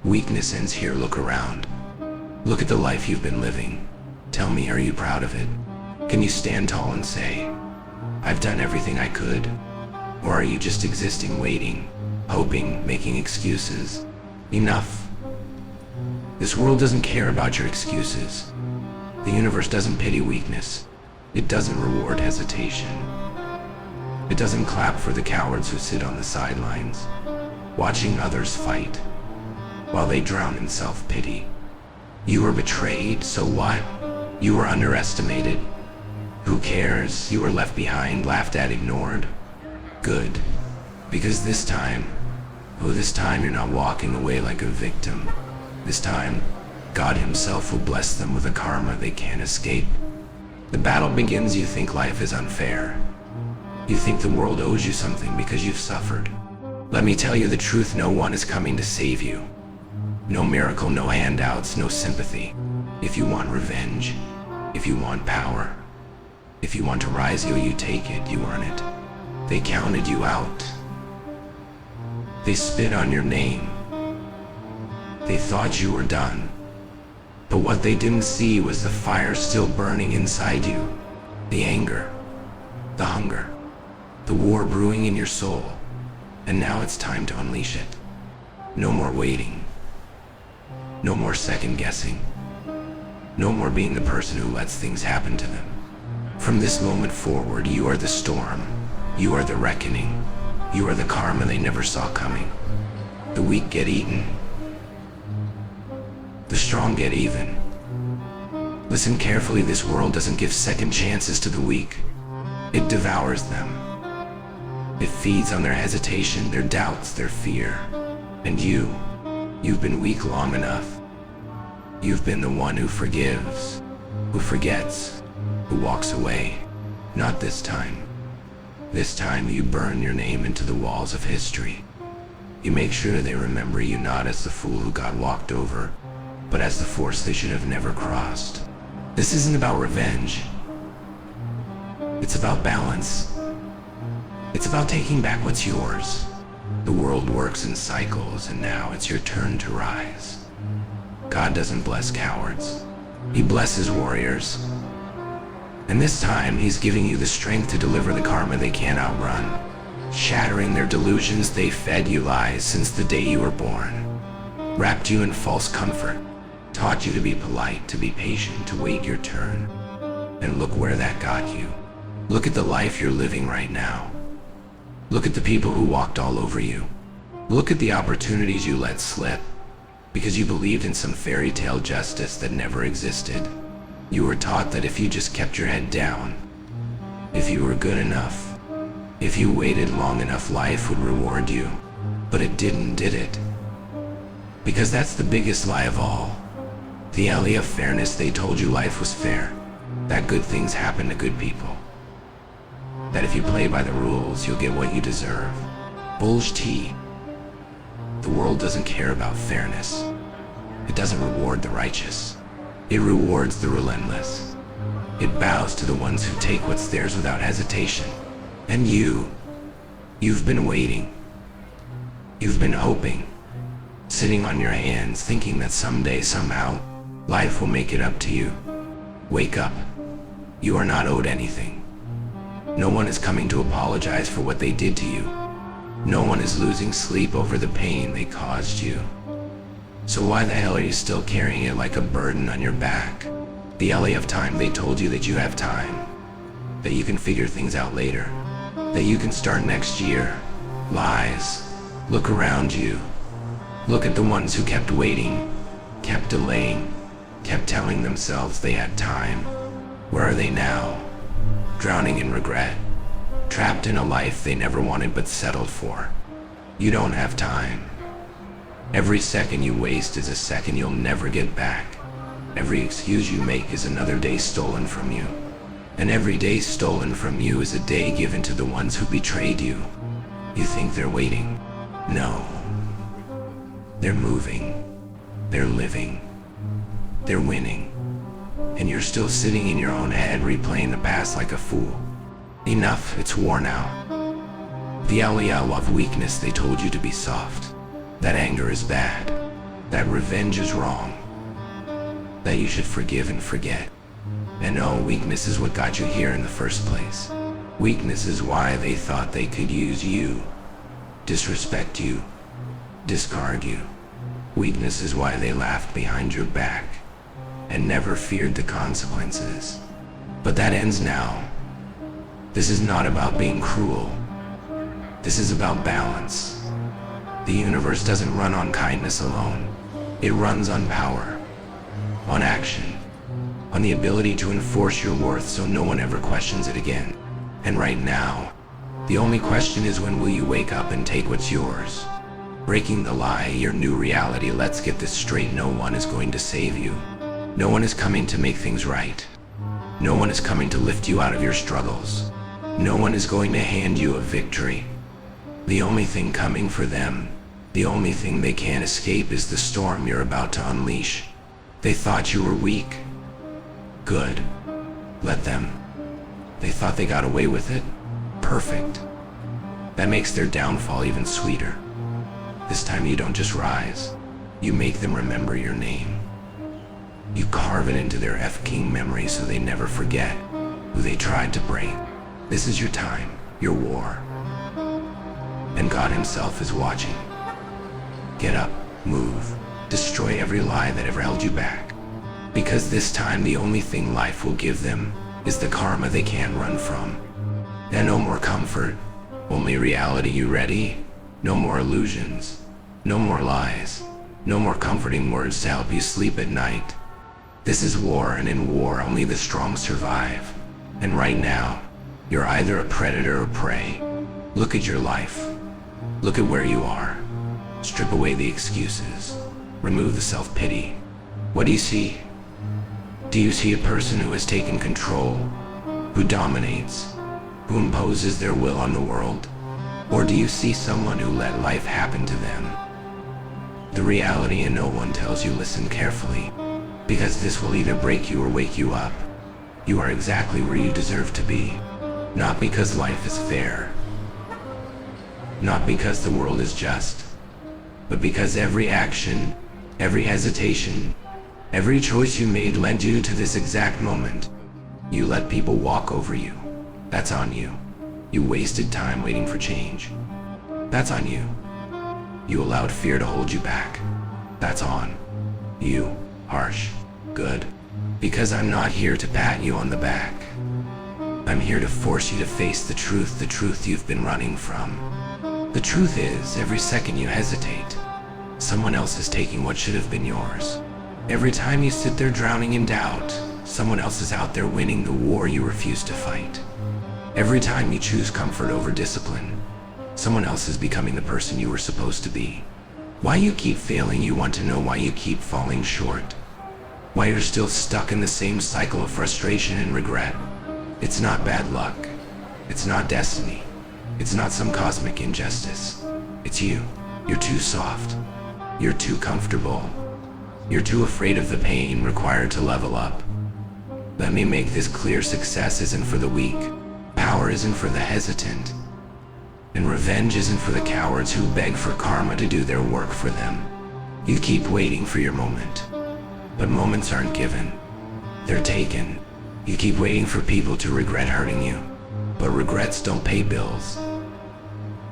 Weakness ends here. Look around. Look at the life you've been living. Tell me, are you proud of it? Can you stand tall and say, I've done everything I could? Or are you just existing, waiting, hoping, making excuses? Enough. This world doesn't care about your excuses. The universe doesn't pity weakness. It doesn't reward hesitation. It doesn't clap for the cowards who sit on the sidelines, watching others fight, while they drown in self-pity. You were betrayed, so what? You were underestimated. Who cares? You were left behind, laughed at, ignored. Good. Because this time you're not walking away like a victim. This time, God Himself will bless them with a karma they can't escape. The battle begins. You think life is unfair. You think the world owes you something because you've suffered. Let me tell you the truth, no one is coming to save you. No miracle, no handouts, no sympathy. If you want revenge, if you want power, if you want to rise, you take it, you earn it. They counted you out. They spit on your name. They thought you were done. But what they didn't see was the fire still burning inside you. The anger, the hunger, the war brewing in your soul. And now it's time to unleash it. No more waiting. No more second guessing. No more being the person who lets things happen to them. From this moment forward, you are the storm. You are the reckoning. You are the karma they never saw coming. The weak get eaten. The strong get even. Listen carefully, this world doesn't give second chances to the weak. It devours them. It feeds on their hesitation, their doubts, their fear. And you've been weak long enough. You've been the one who forgives, who forgets, who walks away. Not this time. This time you burn your name into the walls of history. You make sure they remember you not as the fool who got walked over, but as the force they should have never crossed. This isn't about revenge. It's about balance. It's about taking back what's yours. The world works in cycles, and now it's your turn to rise. God doesn't bless cowards. He blesses warriors. And this time, He's giving you the strength to deliver the karma they can't outrun, shattering their delusions. They fed you lies since the day you were born, wrapped you in false comfort, taught you to be polite, to be patient, to wait your turn. And look where that got you. Look at the life you're living right now. Look at the people who walked all over you. Look at the opportunities you let slip because you believed in some fairy tale justice that never existed. You were taught that if you just kept your head down, if you were good enough, if you waited long enough, life would reward you. But it didn't, did it? Because that's the biggest lie of all. The alley of fairness. They told you life was fair, that good things happen to good people, that if you play by the rules, you'll get what you deserve. Bullshit. The world doesn't care about fairness. It doesn't reward the righteous. It rewards the relentless. It bows to the ones who take what's theirs without hesitation. And you've been waiting. You've been hoping, sitting on your hands, thinking that someday, somehow, life will make it up to you. Wake up. You are not owed anything. No one is coming to apologize for what they did to you. No one is losing sleep over the pain they caused you. So why the hell are you still carrying it like a burden on your back? The alley of time. They told you that you have time, that you can figure things out later, that you can start next year. Lies. Look around you. Look at the ones who kept waiting, kept delaying, kept telling themselves they had time. Where are they now? Drowning in regret, trapped in a life they never wanted but settled for. You don't have time. Every second you waste is a second you'll never get back. Every excuse you make is another day stolen from you. And every day stolen from you is a day given to the ones who betrayed you. You think they're waiting? No. They're moving. They're living. They're winning. And you're still sitting in your own head replaying the past like a fool. Enough, it's worn out. The alley of weakness. They told you to be soft, that anger is bad, that revenge is wrong, that you should forgive and forget. And no, weakness is what got you here in the first place. Weakness is why they thought they could use you, disrespect you, discard you. Weakness is why they laughed behind your back and never feared the consequences. But that ends now. This is not about being cruel. This is about balance. The universe doesn't run on kindness alone. It runs on power, on action, on the ability to enforce your worth so no one ever questions it again. And right now, the only question is, when will you wake up and take what's yours? Breaking the lie, your new reality. Let's get this straight. No one is going to save you. No one is coming to make things right. No one is coming to lift you out of your struggles. No one is going to hand you a victory. The only thing coming for them, the only thing they can't escape, is the storm you're about to unleash. They thought you were weak. Good. Let them. They thought they got away with it. Perfect. That makes their downfall even sweeter. This time you don't just rise, you make them remember your name. You carve it into their F-King memory so they never forget who they tried to break. This is your time, your war. And God himself is watching. Get up, move, destroy every lie that ever held you back. Because this time the only thing life will give them is the karma they can't run from. And no more comfort, only reality. You ready? No more illusions, no more lies, no more comforting words to help you sleep at night. This is war, and in war only the strong survive. And right now, you're either a predator or prey. Look at your life. Look at where you are. Strip away the excuses. Remove the self-pity. What do you see? Do you see a person who has taken control, who dominates, who imposes their will on the world? Or do you see someone who let life happen to them? The reality, and no one tells you. Listen carefully, because this will either break you or wake you up. You are exactly where you deserve to be. Not because life is fair, not because the world is just, but because every action, every hesitation, every choice you made led you to this exact moment. You let people walk over you. That's on you. You wasted time waiting for change. That's on you. You allowed fear to hold you back. That's on you. Harsh. Good. Because I'm not here to pat you on the back. I'm here to force you to face the truth you've been running from. The truth is, every second you hesitate, someone else is taking what should have been yours. Every time you sit there drowning in doubt, someone else is out there winning the war you refuse to fight. Every time you choose comfort over discipline, someone else is becoming the person you were supposed to be. Why you keep failing? You want to know why you keep falling short? Why you're still stuck in the same cycle of frustration and regret? It's not bad luck. It's not destiny. It's not some cosmic injustice. It's you. You're too soft. You're too comfortable. You're too afraid of the pain required to level up. Let me make this clear. Success isn't for the weak. Power isn't for the hesitant. And revenge isn't for the cowards who beg for karma to do their work for them. You keep waiting for your moment. But moments aren't given. They're taken. You keep waiting for people to regret hurting you. But regrets don't pay bills.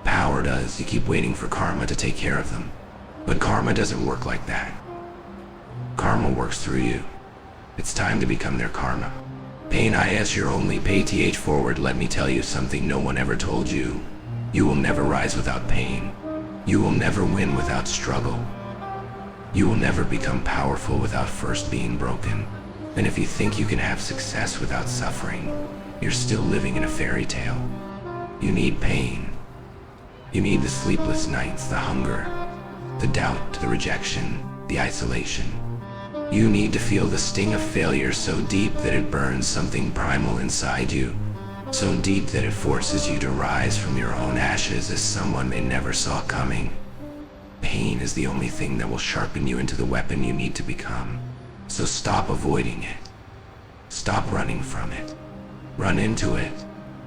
Power does. You keep waiting for karma to take care of them. But karma doesn't work like that. Karma works through you. It's time to become their karma. Pain is your only pay. Forward. Let me tell you something no one ever told you. You will never rise without pain. You will never win without struggle. You will never become powerful without first being broken. And if you think you can have success without suffering, you're still living in a fairy tale. You need pain. You need the sleepless nights, the hunger, the doubt, the rejection, the isolation. You need to feel the sting of failure so deep that it burns something primal inside you, so deep that it forces you to rise from your own ashes as someone they never saw coming. Pain is the only thing that will sharpen you into the weapon you need to become. So stop avoiding it. Stop running from it. Run into it.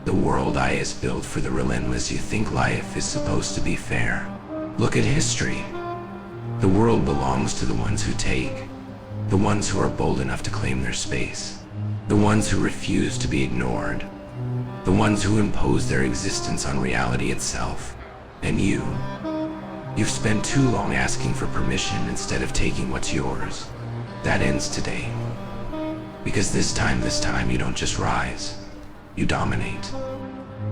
The world is built for the relentless. You think life is supposed to be fair. Look at history. The world belongs to the ones who take, the ones who are bold enough to claim their space, the ones who refuse to be ignored, the ones who impose their existence on reality itself. And you've spent too long asking for permission instead of taking what's yours. That ends today. Because this time you don't just rise, you dominate.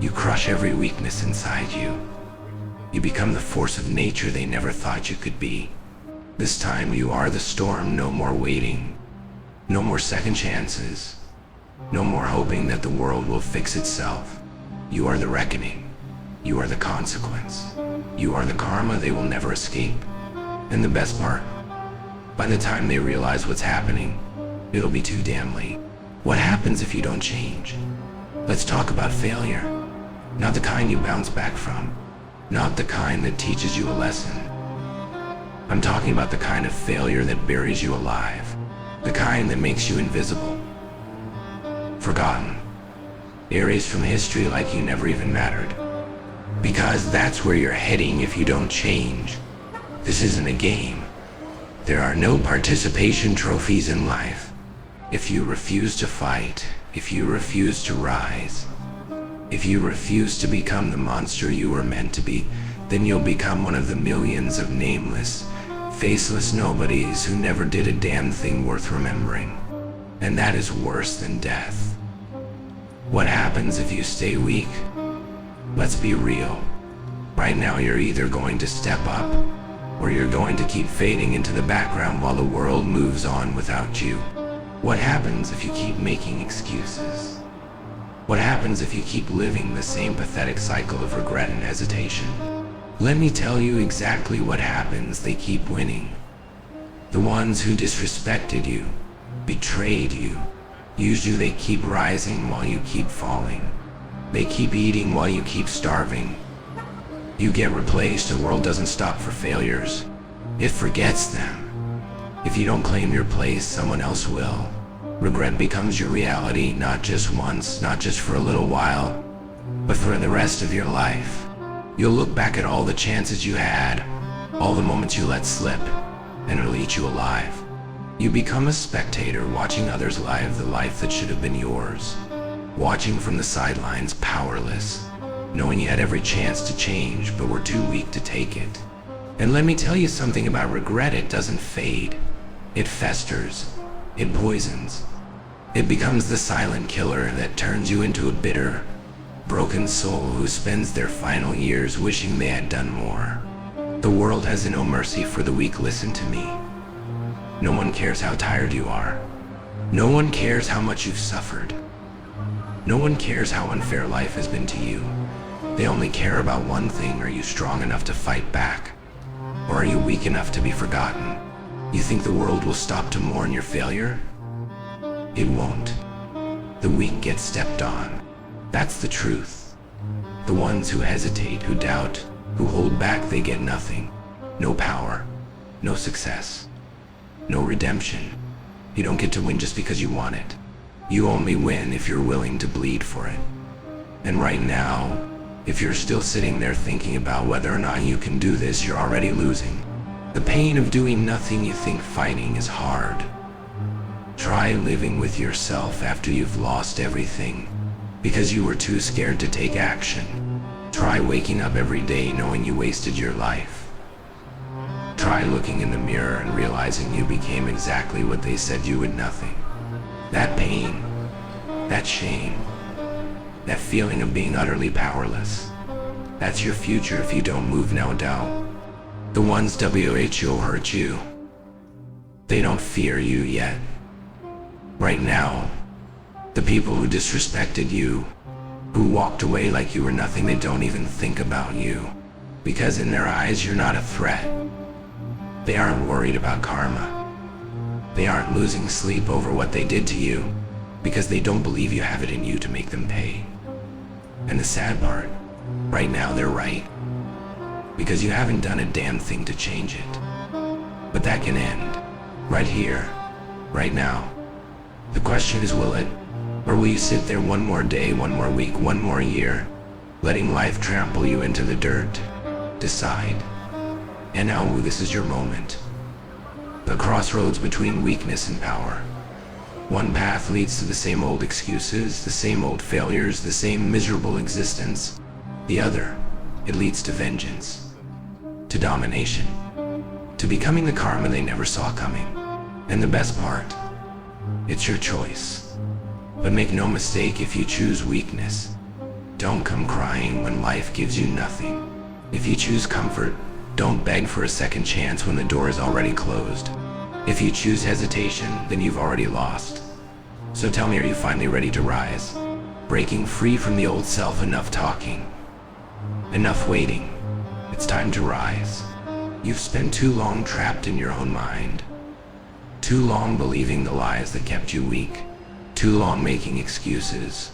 You crush every weakness inside you. You become the force of nature they never thought you could be. This time you are the storm, no more waiting. No more second chances. No more hoping that the world will fix itself. You are the reckoning. You are the consequence. You are the karma they will never escape. And the best part, by the time they realize what's happening, it'll be too damn late. What happens if you don't change? Let's talk about failure. Not the kind you bounce back from. Not the kind that teaches you a lesson. I'm talking about the kind of failure that buries you alive. The kind that makes you invisible. Forgotten. Erased from history like you never even mattered. Because that's where you're heading if you don't change. This isn't a game. There are no participation trophies in life. If you refuse to fight, if you refuse to rise, if you refuse to become the monster you were meant to be, then you'll become one of the millions of nameless, faceless nobodies who never did a damn thing worth remembering. And that is worse than death. What happens if you stay weak? Let's be real. Right now you're either going to step up, or you're going to keep fading into the background while the world moves on without you. What happens if you keep making excuses? What happens if you keep living the same pathetic cycle of regret and hesitation? Let me tell you exactly what happens. They keep winning. The ones who disrespected you, betrayed you, used you, they keep rising while you keep falling. They keep eating while you keep starving. You get replaced. The world doesn't stop for failures. It forgets them. If you don't claim your place, someone else will. Regret becomes your reality, not just once, not just for a little while, but for the rest of your life. You'll look back at all the chances you had, all the moments you let slip, and it'll eat you alive. You become a spectator, watching others live the life that should have been yours. Watching from the sidelines, powerless, knowing you had every chance to change, but were too weak to take it. And let me tell you something about regret. It doesn't fade. It festers. It poisons. It becomes the silent killer that turns you into a bitter, broken soul who spends their final years wishing they had done more. The world has no mercy for the weak. Listen to me. No one cares how tired you are. No one cares how much you've suffered. No one cares how unfair life has been to you. They only care about one thing. Are you strong enough to fight back? Or are you weak enough to be forgotten? You think the world will stop to mourn your failure? It won't. The weak get stepped on. That's the truth. The ones who hesitate, who doubt, who hold back, they get nothing. No power, no success, no redemption. You don't get to win just because you want it. You only win if you're willing to bleed for it. And right now, if you're still sitting there thinking about whether or not you can do this, you're already losing. The pain of doing nothing. You think fighting is hard. Try living with yourself after you've lost everything, because you were too scared to take action. Try waking up every day knowing you wasted your life. Try looking in the mirror and realizing you became exactly what they said you would. Nothing. That pain, that shame, that feeling of being utterly powerless, that's your future if you don't move now. Doubt. The ones WHO hurt you. They don't fear you yet. Right now, the people who disrespected you, who walked away like you were nothing, they don't even think about you. Because in their eyes, you're not a threat. They aren't worried about karma. They aren't losing sleep over what they did to you, because they don't believe you have it in you to make them pay. And the sad part, right now they're right. Because you haven't done a damn thing to change it. But that can end. Right here. Right now. The question is, will it? Or will you sit there one more day, one more week, one more year, letting life trample you into the dirt? Decide. And now this is your moment. The crossroads between weakness and power. One path leads to the same old excuses, the same old failures, the same miserable existence. The other, it leads to vengeance, to domination, to becoming the karma they never saw coming. And the best part, it's your choice. But make no mistake, if you choose weakness, don't come crying when life gives you nothing. If you choose comfort, don't beg for a second chance when the door is already closed. If you choose hesitation, then you've already lost. So tell me, are you finally ready to rise? Breaking free from the old self. Enough talking. Enough waiting. It's time to rise. You've spent too long trapped in your own mind. Too long believing the lies that kept you weak. Too long making excuses.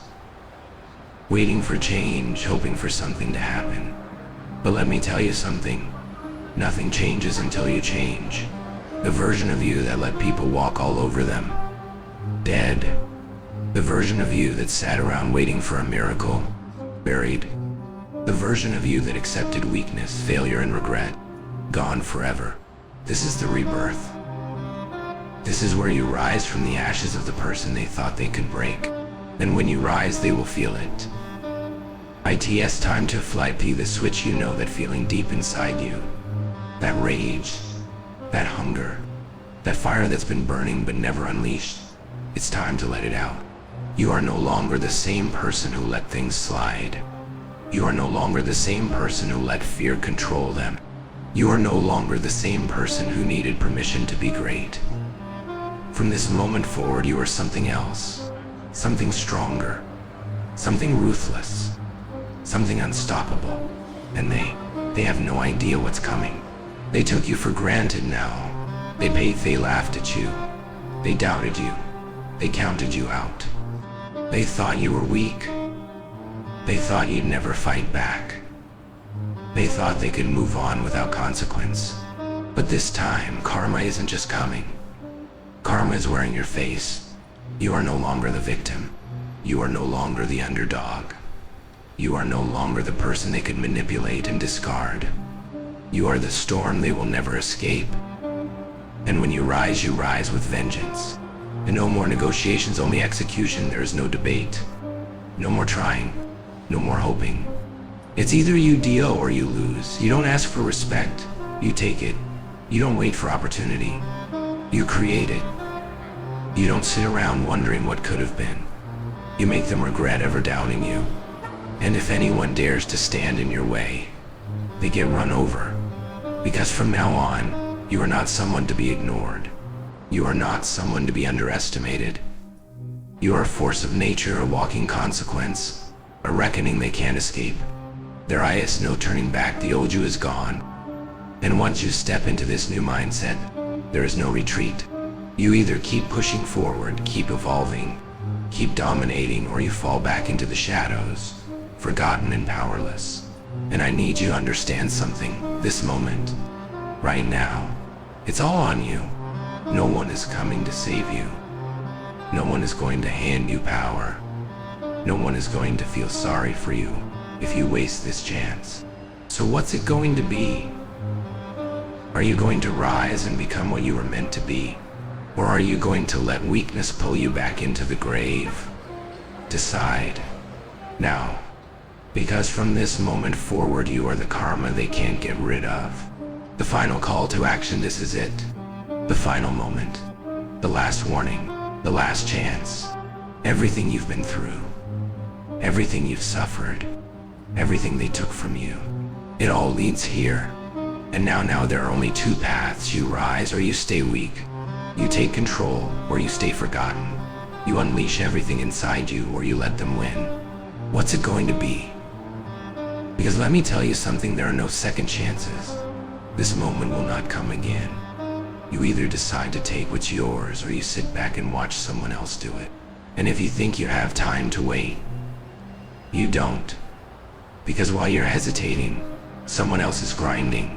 Waiting for change, hoping for something to happen. But let me tell you something. Nothing changes until you change. The version of you that let people walk all over them. Dead. The version of you that sat around waiting for a miracle. Buried. The version of you that accepted weakness, failure, and regret. Gone forever. This is the rebirth. This is where you rise from the ashes of the person they thought they could break. And when you rise, they will feel it. It's time to flight be the switch, you know, that feeling deep inside you. That rage, that hunger, that fire that's been burning but never unleashed. It's time to let it out. You are no longer the same person who let things slide. You are no longer the same person who let fear control them. You are no longer the same person who needed permission to be great. From this moment forward, you are something else. Something stronger. Something ruthless. Something unstoppable. And they have no idea what's coming. They took you for granted now. They laughed at you. They doubted you. They counted you out. They thought you were weak. They thought you'd never fight back. They thought they could move on without consequence. But this time, karma isn't just coming. Karma is wearing your face. You are no longer the victim. You are no longer the underdog. You are no longer the person they could manipulate and discard. You are the storm they will never escape. And when you rise with vengeance. And no more negotiations, only execution. There is no debate. No more trying. No more hoping. It's either you deal or you lose. You don't ask for respect. You take it. You don't wait for opportunity. You create it. You don't sit around wondering what could have been. You make them regret ever doubting you. And if anyone dares to stand in your way, they get run over. Because from now on, you are not someone to be ignored. You are not someone to be underestimated. You are a force of nature, a walking consequence, a reckoning they can't escape. There is no turning back. The old you is gone. And once you step into this new mindset, there is no retreat. You either keep pushing forward, keep evolving, keep dominating, or you fall back into the shadows, forgotten and powerless. And I need you to understand something. This moment, right now, it's all on you. No one is coming to save you. No one is going to hand you power. No one is going to feel sorry for you if you waste this chance. So what's it going to be? Are you going to rise and become what you were meant to be? Or are you going to let weakness pull you back into the grave? Decide now, because from this moment forward, you are the karma they can't get rid of. The final call to action, this is it. The final moment, the last warning, the last chance. Everything you've been through, everything you've suffered, everything they took from you, it all leads here. And now there are only two paths. You rise or you stay weak. You take control or you stay forgotten. You unleash everything inside you or you let them win. What's it going to be? Because let me tell you something, there are no second chances. This moment will not come again. You either decide to take what's yours or you sit back and watch someone else do it. And if you think you have time to wait, you don't. Because while you're hesitating, someone else is grinding.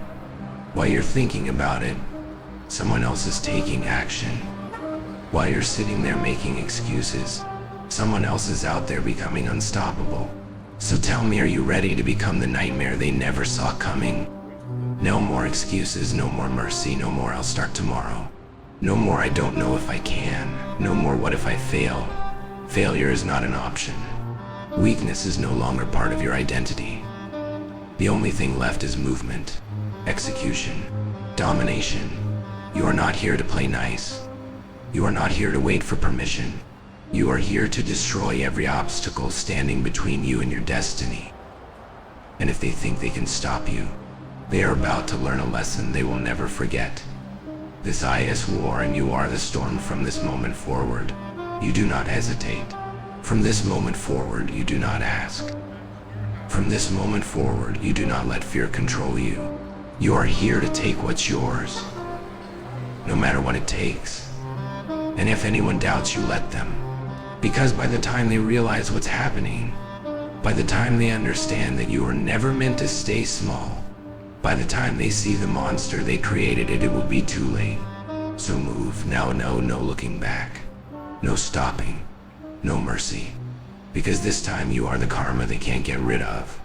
While you're thinking about it, someone else is taking action. While you're sitting there making excuses, someone else is out there becoming unstoppable. So tell me, are you ready to become the nightmare they never saw coming? No more excuses, no more mercy, no more I'll start tomorrow. No more I don't know if I can. No more what if I fail. Failure is not an option. Weakness is no longer part of your identity. The only thing left is movement, execution, domination. You are not here to play nice. You are not here to wait for permission. You are here to destroy every obstacle standing between you and your destiny. And if they think they can stop you, they are about to learn a lesson they will never forget. This is war, and you are the storm from this moment forward. You do not hesitate. From this moment forward, you do not ask. From this moment forward, you do not let fear control you. You are here to take what's yours, no matter what it takes. And if anyone doubts you, let them. Because by the time they realize what's happening, by the time they understand that you were never meant to stay small, by the time they see the monster they created, it will be too late. So move now. No looking back. No stopping. No mercy. Because this time you are the karma they can't get rid of.